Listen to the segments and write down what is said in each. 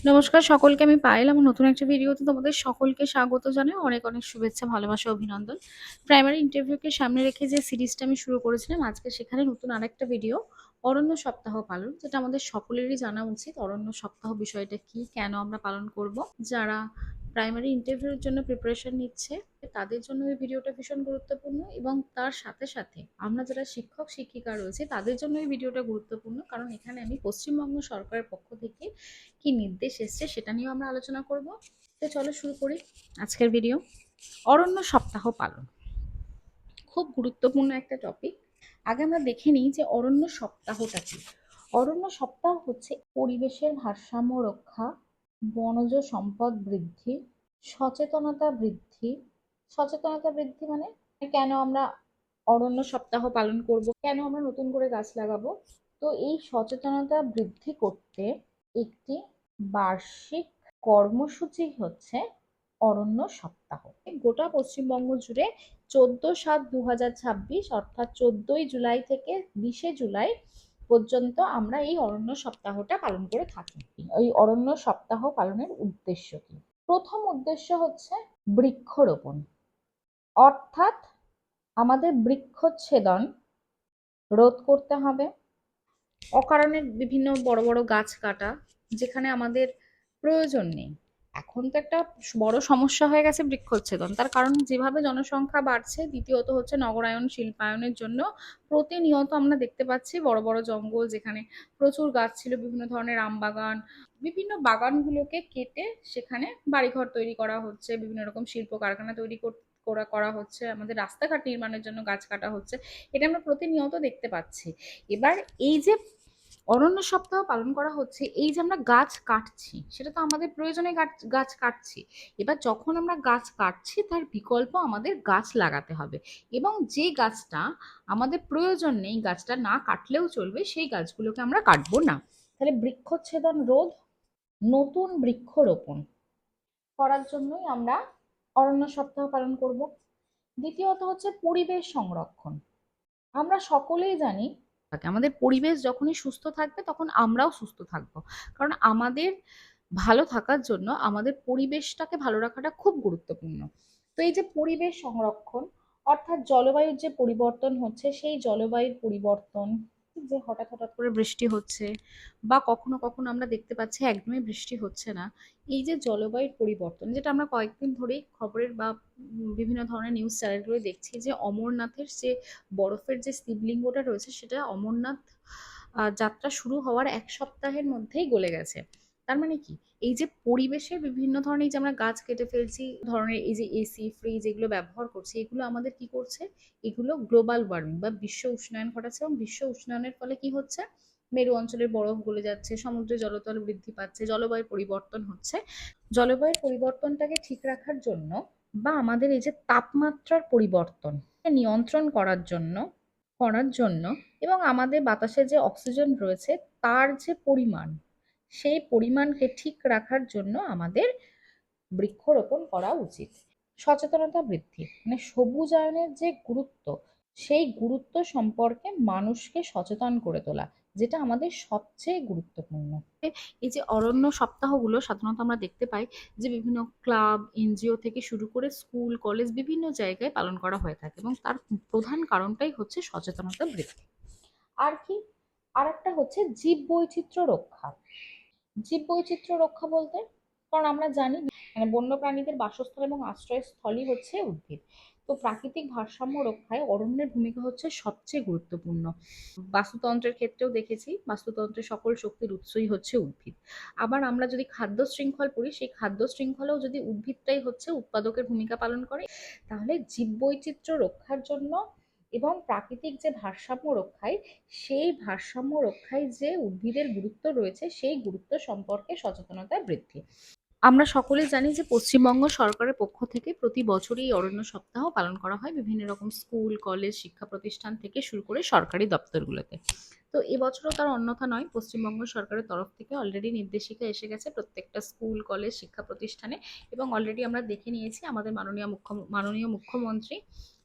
নমস্কার সকলকে, আমি পায়েল। আমার নতুন একটা ভিডিওতে তোমাদের সকলকে স্বাগত জানাই। অনেক অনেক শুভেচ্ছা, ভালোবাসা, অভিনন্দন। প্রাইমারি ইন্টারভিউকে সামনে রেখে যে সিরিজটা আমি শুরু করেছিলাম, আজকে সেখানে নতুন আরেকটা ভিডিও, অরণ্য সপ্তাহ পালন, যেটা আমাদের সকলেরই জানা উচিত। অরণ্য সপ্তাহ বিষয়টা কি, কেন আমরা পালন করব, যারা প্রাইমারি ইন্টারভিউর জন্য প্রিপারেশন নিচ্ছে তাদের জন্য এই ভিডিওটা ভীষণ গুরুত্বপূর্ণ, এবং তার সাথে সাথে আমরা যারা শিক্ষক শিক্ষিকা রয়েছে তাদের জন্য এই ভিডিওটা গুরুত্বপূর্ণ, কারণ এখানে আমি পশ্চিমবঙ্গ সরকারের পক্ষ থেকে কি নির্দেশ এসছে সেটা নিয়েও আমরা আলোচনা করব। তো চলো শুরু করি আজকের ভিডিও। অরণ্য সপ্তাহ পালন খুব গুরুত্বপূর্ণ একটা টপিক। আগে আমরা দেখে নিই যে অরণ্য সপ্তাহটা কি। অরণ্য সপ্তাহ হচ্ছে পরিবেশের ভারসাম্য রক্ষা, বনজ সম্পদ বৃদ্ধি, সচেতনতা বৃদ্ধি। সচেতনতা বৃদ্ধি মানে কেন আমরা অরণ্য সপ্তাহ পালন করব, কেন আমরা নতুন করে গাছ লাগাবো। তো এই সচেতনতা বৃদ্ধি করতে একটি বার্ষিক কর্মসূচি হচ্ছে অরণ্য সপ্তাহ। গোটা পশ্চিমবঙ্গ জুড়ে 14/7/2026 অর্থাৎ 14ই জুলাই থেকে 20শে জুলাই পর্যন্ত আমরা এই অরণ্য সপ্তাহটা পালন করে থাকি। এই অরণ্য সপ্তাহ পালনের উদ্দেশ্য কি? প্রথম উদ্দেশ্য হচ্ছে বৃক্ষরোপণ, অর্থাৎ আমাদের বৃক্ষচ্ছেদন রোধ করতে হবে। অকারণে বিভিন্ন বড় বড় গাছ কাটা, যেখানে আমাদের প্রয়োজন নেই। এখন তো একটা বড় সমস্যা হয়ে গেছে বৃক্ষচ্ছেদন, তার কারণ যেভাবে জনসংখ্যা বাড়ছে, দ্বিতীয়ত হচ্ছে নগরায়ন শিল্পায়নের জন্য প্রতিনিয়ত আমরা দেখতে পাচ্ছি বড় বড় জঙ্গল, যেখানে প্রচুর গাছ ছিল, বিভিন্ন ধরনের আম বাগান, বিভিন্ন বাগানগুলোকে কেটে সেখানে বাড়িঘর তৈরি করা হচ্ছে, বিভিন্ন রকম শিল্প কারখানা তৈরি করা হচ্ছে, আমাদের রাস্তাঘাট নির্মাণের জন্য গাছ কাটা হচ্ছে। এটা আমরা প্রতিনিয়ত দেখতে পাচ্ছি। এবার এই যে অরণ্য সপ্তাহ পালন করা হচ্ছে, এই যে আমরা গাছ কাটছি, সেটা তো আমাদের প্রয়োজনে গাছ কাটছি। এবার যখন আমরা গাছ কাটছি, তার বিকল্প আমাদের গাছ লাগাতে হবে, এবং যে গাছটা আমাদের প্রয়োজন নেই, গাছটা না কাটলেও চলবে, সেই গাছগুলোকে আমরা কাটবো না। তাহলে বৃক্ষচ্ছেদন রোধ, নতুন বৃক্ষরোপণ করার জন্যই আমরা অরণ্য সপ্তাহ পালন করব। দ্বিতীয়ত হচ্ছে পরিবেশ সংরক্ষণ। আমরা সকলেই জানি আমাদের পরিবেশ যখনই সুস্থ থাকবে তখন আমরাও সুস্থ থাকবো, কারণ আমাদের ভালো থাকার জন্য আমাদের পরিবেশটাকে ভালো রাখাটা খুব গুরুত্বপূর্ণ। তো এই যে পরিবেশ সংরক্ষণ, অর্থাৎ জলবায়ুর যে পরিবর্তন হচ্ছে, সেই জলবায়ুর পরিবর্তন, যে হঠাৎ হঠাৎ করে বৃষ্টি হচ্ছে, বা কখনো কখনো আমরা দেখতে পাচ্ছি একদমই বৃষ্টি হচ্ছে না, এই যে জলবায়ুর পরিবর্তন, যেটা আমরা কয়েকদিন ধরেই খবরের বা বিভিন্ন ধরনের নিউজ চ্যানেলগুলো দেখছি, যে অমরনাথের যে বরফের যে শিবলিঙ্গটা রয়েছে, সেটা অমরনাথ যাত্রা শুরু হওয়ার 1 সপ্তাহের মধ্যেই গলে গেছে। তার মানে কি, এই যে পরিবেশের বিভিন্ন ধরনের, এই যে আমরা গাছ কেটে ফেলছি, ধরনের এই যে এসি ফ্রিজ এগুলো ব্যবহার করছি, এগুলো আমাদের কি করছে, এগুলো গ্লোবাল ওয়ার্মিং বা বিশ্ব উষ্ণায়ন ঘটাচ্ছে, এবং বিশ্ব উষ্ণায়নের ফলে কি হচ্ছে, মেরু অঞ্চলের বরফ গলে যাচ্ছে, সমুদ্রের জলতল বৃদ্ধি পাচ্ছে, জলবায়ুর পরিবর্তন হচ্ছে। জলবায়ুর পরিবর্তনটাকে ঠিক রাখার জন্য, বা আমাদের এই যে তাপমাত্রার পরিবর্তন নিয়ন্ত্রণ করার জন্য এবং আমাদের বাতাসে যে অক্সিজেন রয়েছে তার যে পরিমাণ, সেই পরিমাণকে ঠিক রাখার জন্য আমাদের বৃক্ষরোপণ করা উচিত। সচেতনতা বৃদ্ধি মানে সবুজায়নের যে গুরুত্ব, সেই গুরুত্ব সম্পর্কে মানুষকে সচেতন করে তোলা, যেটা আমাদের সবচেয়ে গুরুত্বপূর্ণ। এই যে অরণ্য সপ্তাহগুলো সাধারণত আমরা দেখতে পাই যে বিভিন্ন ক্লাব, এনজিও থেকে শুরু করে স্কুল কলেজ বিভিন্ন জায়গায় পালন করা হয়ে থাকে, এবং তার প্রধান কারণটাই হচ্ছে সচেতনতা বৃদ্ধি। আর কি, আর একটা হচ্ছে জীব বৈচিত্র্য রক্ষা। জীব বৈচিত্র্য রক্ষা বলতে, কারণ আমরা জানি মানে বন্য প্রাণীদের বাসস্থল এবং আশ্রয়স্থলই হচ্ছে উদ্ভিদ। তো প্রাকৃতিক ভারসাম্য রক্ষায় অরণ্যের ভূমিকা হচ্ছে সবচেয়ে গুরুত্বপূর্ণ। বাস্তুতন্ত্রের ক্ষেত্রেও দেখেছি, বাস্তুতন্ত্রের সকল শক্তির উৎসই হচ্ছে উদ্ভিদ। আবার আমরা যদি খাদ্য শৃঙ্খল পড়ি, সেই খাদ্য শৃঙ্খলেও যদি উদ্ভিদটাই হচ্ছে উৎপাদকের ভূমিকা পালন করে, তাহলে জীববৈচিত্র্য রক্ষার জন্য এবং প্রাকৃতিক যে ভারসাম্য রক্ষায়, সেই ভারসাম্য রক্ষায় যে উদ্ভিদের গুরুত্ব রয়েছে, সেই গুরুত্ব সম্পর্কে সচেতনতা বৃদ্ধি। আমরা সকলে জানি যে পশ্চিমবঙ্গ সরকারের পক্ষ থেকে প্রতি বছরই অরণ্য সপ্তাহ পালন করা হয় বিভিন্ন রকম স্কুল কলেজ শিক্ষা প্রতিষ্ঠান থেকে শুরু করে সরকারি দপ্তরগুলোতে। তো এবছরও তার অন্যথা নয়, পশ্চিমবঙ্গ সরকারের তরফ থেকে অলরেডি নির্দেশিকা এসে গেছে প্রত্যেকটা স্কুল কলেজ শিক্ষা প্রতিষ্ঠানে, এবং অলরেডি আমরা দেখে নিয়েছি আমাদের মাননীয় মুখ্যমন্ত্রী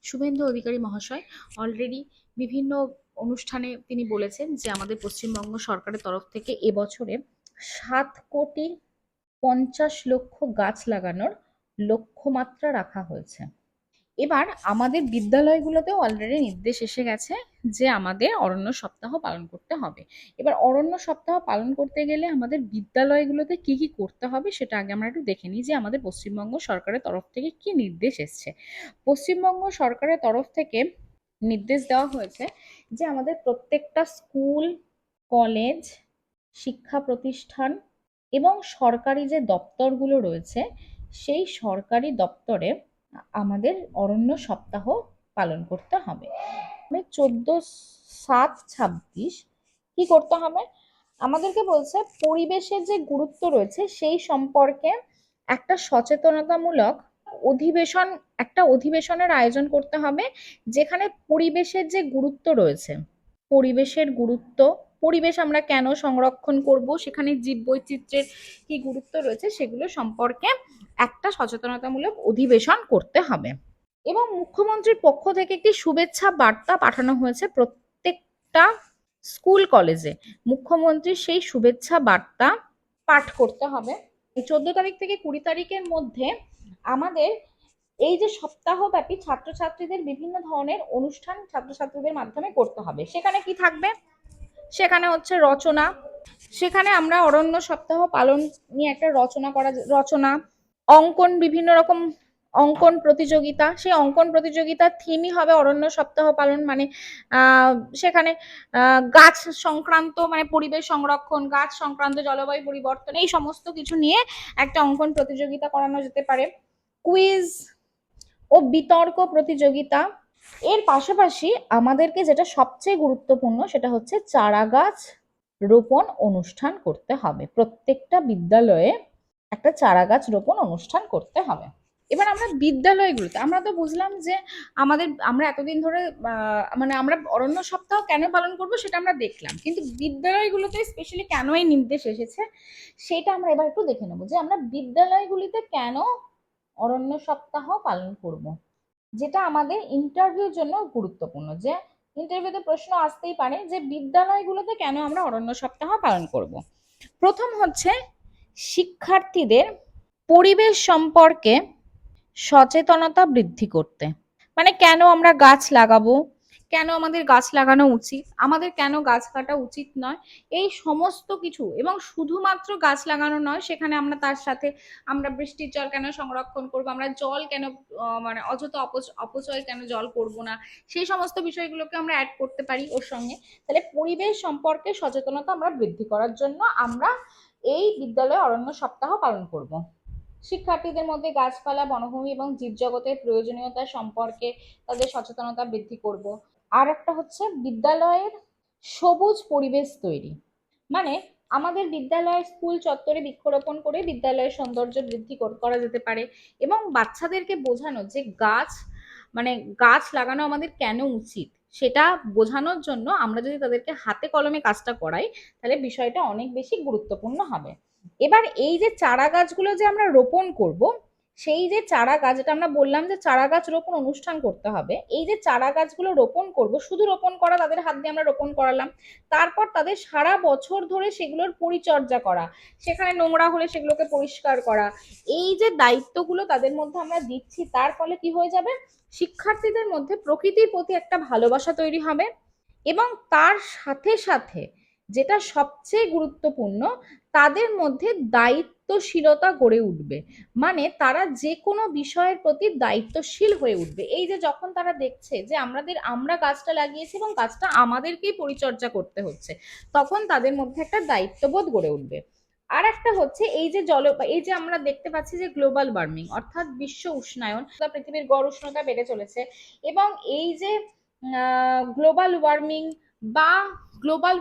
শুভেন্দু অধিকারী মহাশয় অলরেডি বিভিন্ন অনুষ্ঠানে তিনি বলেছেন যে আমাদের পশ্চিমবঙ্গ সরকারের তরফ থেকে এবছরে 7 কোটি 50 লক্ষ গাছ লাগানোর লক্ষ্যমাত্রা রাখা হয়েছে। এবার আমাদের বিদ্যালয়গুলোতেও অলরেডি নির্দেশ এসে গেছে যে আমাদের অরণ্য সপ্তাহ পালন করতে হবে। এবার অরণ্য সপ্তাহ পালন করতে গেলে আমাদের বিদ্যালয়গুলোতে কি কি করতে হবে সেটা আগে আমরা একটু দেখে নিই যে আমাদের পশ্চিমবঙ্গ সরকারের তরফ থেকে কি নির্দেশ এসছে। পশ্চিমবঙ্গ সরকারের তরফ থেকে নির্দেশ দেওয়া হয়েছে যে আমাদের প্রত্যেকটা স্কুল, কলেজ, শিক্ষা প্রতিষ্ঠান এবং সরকারি যে দপ্তরগুলো রয়েছে সেই সরকারি দপ্তরে আমাদের অরণ্য সপ্তাহ পালন করতে হবে। 14/7/26 কি করতে হবে? আমাদেরকে বলছে পরিবেশের যে গুরুত্ব রয়েছে সেই সম্পর্কে একটা সচেতনতামূলক অধিবেশনের আয়োজন করতে হবে, যেখানে পরিবেশের যে গুরুত্ব রয়েছে, পরিবেশের গুরুত্ব, পরিবেশ আমরা কেন সংরক্ষণ করব, সেখানে জীববৈচিত্র্যের কি গুরুত্ব রয়েছে সেগুলো সম্পর্কে একটা সচেতনতামূলক অধিবেশন করতে হবে। এবং মুখ্যমন্ত্রীর পক্ষ থেকে একটি শুভেচ্ছা বার্তা পাঠানো হয়েছে প্রত্যেকটা স্কুল কলেজে। মুখ্যমন্ত্রীর সেই শুভেচ্ছা বার্তা পাঠ করতে হবে। এই 14 তারিখ থেকে 20 তারিখের মধ্যে আমাদের এই যে সপ্তাহব্যাপী ছাত্রছাত্রীদের বিভিন্ন ধরনের অনুষ্ঠান ছাত্রছাত্রীদের মাধ্যমে করতে হবে। সেখানে কি থাকবে? সেখানে হচ্ছে রচনা, সেখানে আমরা অরণ্য সপ্তাহ পালন নিয়ে একটা রচনা, অঙ্কন, বিভিন্ন রকম অঙ্কন প্রতিযোগিতা, সেই অঙ্কন প্রতিযোগিতার থিমই হবে অরণ্য সপ্তাহ পালন। মানে সেখানে গাছ সংক্রান্ত, মানে পরিবেশ সংরক্ষণ, গাছ সংক্রান্ত, জলবায়ু পরিবর্তন, এই সমস্ত কিছু নিয়ে একটা অঙ্কন প্রতিযোগিতা করানো যেতে পারে। কুইজ ও বিতর্ক প্রতিযোগিতা। এর পাশাপাশি আমাদেরকে যেটা সবচেয়ে গুরুত্বপূর্ণ সেটা হচ্ছে চারা গাছ রোপণ অনুষ্ঠান করতে হবে। প্রত্যেকটা বিদ্যালয়ে একটা চারা গাছ রোপণ অনুষ্ঠান করতে হবে। এবার আমরা বিদ্যালয়গুলোতে, আমরা তো বুঝলাম যে আমরা এতদিন ধরে মানে আমরা অরণ্য সপ্তাহ কেন পালন করব সেটা আমরা দেখলাম, কিন্তু বিদ্যালয়গুলোতে স্পেশালি কেন এই নির্দেশ এসেছে সেটা আমরা এবার একটু দেখে নেবো যে আমরা বিদ্যালয়গুলিতে কেন অরণ্য সপ্তাহ পালন করব। যেটা আমাদের ইন্টারভিউর জন্য গুরুত্বপূর্ণ, যে ইন্টারভিউতে প্রশ্ন আসতেই পারে যে বিদ্যালয়গুলোতে কেন আমরা অরণ্য সপ্তাহ পালন করব। প্রথম হচ্ছে শিক্ষার্থীদের পরিবেশ সম্পর্কে সচেতনতা বৃদ্ধি করতে। মানে কেন আমরা গাছ লাগাবো, কেন আমাদের গাছ লাগানো উচিত, আমাদের কেন গাছ কাটা উচিত নয়, এই সমস্ত কিছু। এবং শুধুমাত্র গাছ লাগানো নয়, সেখানে আমরা তার সাথে আমরা বৃষ্টির জল কেন সংরক্ষণ করব, আমরা জল কেন মানে অযথা অপচয় কেন জল করব না, সেই সমস্ত বিষয়গুলোকে আমরা অ্যাড করতে পারি ওর সঙ্গে। তাহলে পরিবেশ সম্পর্কে সচেতনতা আমরা বৃদ্ধি করার জন্য আমরা এই বিদ্যালয়ে অরণ্য সপ্তাহ পালন করব। শিক্ষার্থীদের মধ্যে গাছপালা, বনভূমি এবং জীবজগতের প্রয়োজনীয়তা সম্পর্কে তাদের সচেতনতা বৃদ্ধি করব। আর একটা হচ্ছে বিদ্যালয়ের সবুজ পরিবেশ তৈরি। মানে আমাদের বিদ্যালয়ের স্কুল চত্বরে বৃক্ষরোপণ করে বিদ্যালয়ের সৌন্দর্য বৃদ্ধি করা যেতে পারে, এবং বাচ্চাদেরকে বোঝানো যে গাছ লাগানো আমাদের কেন উচিত সেটা বোঝানোর জন্য আমরা যদি তাদেরকে হাতে কলমে কাজটা করাই তাহলে বিষয়টা অনেক বেশি গুরুত্বপূর্ণ হবে। এবার এই যে চারা গাছগুলো যে আমরা রোপণ করব, সেই যে চারা গাছ, যেটা আমরা বললাম যে চারা গাছ রোপণ অনুষ্ঠান করতে হবে, এই যে চারা গাছগুলো রোপণ করব, শুধু রোপণ করা, তাদের হাত দিয়ে আমরা রোপণ করালাম, তারপর তাদের সারা বছর ধরে সেগুলোর পরিচর্যা করা, সেখানে নোংরা হলে সেগুলোকে পরিষ্কার করা, এই যে দায়িত্বগুলো তাদের মধ্যে আমরা দিচ্ছি, তার ফলে কি হয়ে যাবে, শিক্ষার্থীদের মধ্যে প্রকৃতির প্রতি একটা ভালোবাসা তৈরি হবে। এবং তার সাথে সাথে যেটা সবচেয়ে গুরুত্বপূর্ণ, তাদের মধ্যে দায়িত্বশীলতা গড়ে উঠবে। মানে তারা যে কোনো বিষয়ের প্রতি দায়িত্বশীল হয়ে উঠবে। এই যে যখন তারা দেখছে যে আমরা গাছটা লাগিয়েছি এবং গাছটা আমাদেরকেই পরিচর্যা করতে হচ্ছে, তখন তাদের মধ্যে একটা দায়িত্ববোধ গড়ে উঠবে। আর একটা হচ্ছে এই যে আমরা দেখতে পাচ্ছি যে গ্লোবাল ওয়ার্মিং অর্থাৎ বিশ্ব উষ্ণায়ন, পৃথিবীর গড় উষ্ণতা বেড়ে চলেছে, এবং এই যে গ্লোবাল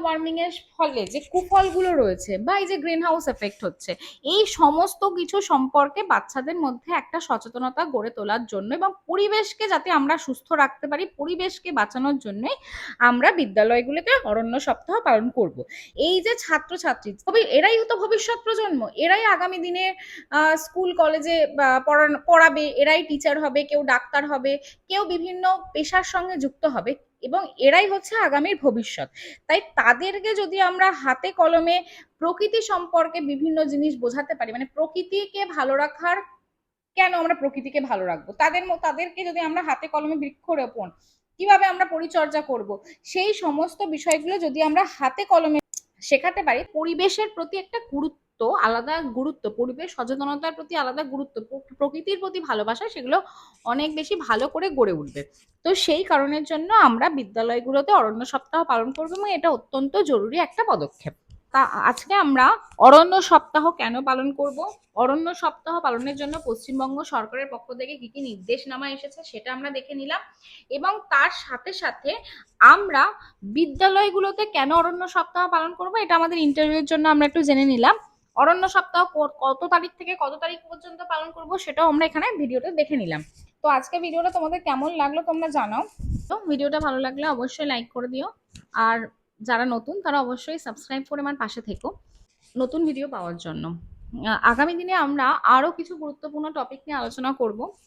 ওয়ার্মিং এর ফলে যে কুফলগুলো রয়েছে, বা এই যে গ্রিন হাউস এফেক্ট হচ্ছে, এই সমস্ত কিছু সম্পর্কে বাচ্চাদের মধ্যে একটা সচেতনতা গড়ে তোলার জন্য এবং পরিবেশকে যাতে আমরা সুস্থ রাখতে পারি, পরিবেশকে বাঁচানোর জন্যই আমরা বিদ্যালয়গুলোতে অরণ্য সপ্তাহ পালন করব। এই যে ছাত্রছাত্রী, এরাই হতো ভবিষ্যৎ প্রজন্ম, এরাই আগামী দিনে স্কুল কলেজে পড়াবে, এরাই টিচার হবে, কেউ ডাক্তার হবে, কেউ বিভিন্ন পেশার সঙ্গে যুক্ত হবে। এবং এরাই হচ্ছে আগামীর ভবিষ্যৎ। তাই তাদেরকে যদি আমরা হাতে কলমে প্রকৃতি সম্পর্কে বিভিন্ন জিনিস বোঝাতে পারি, মানে প্রকৃতিকে ভালো রাখার, কেন আমরা প্রকৃতিকে ভালো রাখবো, তাদেরকে যদি আমরা হাতে কলমে বৃক্ষরোপণ কিভাবে আমরা পরিচর্যা করব, সেই সমস্ত বিষয়গুলো যদি আমরা হাতে কলমে শেখাতে পারি, পরিবেশের প্রতি একটা গুরুত্ব, আলাদা গুরুত্ব, পরিবেশ সচেতনতার প্রতি আলাদা গুরুত্ব, প্রকৃতির প্রতি ভালোবাসা, সেগুলো অনেক বেশি ভালো করে গড়ে উঠবে। তো সেই কারণের জন্য আমরা বিদ্যালয়গুলোতে অরণ্য সপ্তাহ পালন করবো এবং এটা অত্যন্ত জরুরি একটা পদক্ষেপ। তা আজকে আমরা অরণ্য সপ্তাহ কেন পালন করব, অরণ্য সপ্তাহ পালনের জন্য পশ্চিমবঙ্গ সরকারের পক্ষ থেকে কি কি নির্দেশনামা এসেছে সেটা আমরা দেখে নিলাম, এবং তার সাথে সাথে আমরা বিদ্যালয়গুলোতে কেন অরণ্য সপ্তাহ পালন করব এটা আমাদের ইন্টারভিউর জন্য আমরা একটু জেনে নিলাম। অরণ্য সপ্তাহ কত তারিখ থেকে কত তারিখ পর্যন্ত পালন করব সেটাও আমরা এখানে ভিডিওতে দেখে নিলাম। তো আজকে ভিডিওটা তোমাদের কেমন লাগলো তোমরা জানাও। তো ভিডিওটা ভালো লাগলে অবশ্যই লাইক করে দিও, আর যারা নতুন তারা অবশ্যই সাবস্ক্রাইব করে আমার পাশে থেকো নতুন ভিডিও পাওয়ার জন্য। আগামী দিনে আমরা আরো কিছু গুরুত্বপূর্ণ টপিক নিয়ে আলোচনা করব।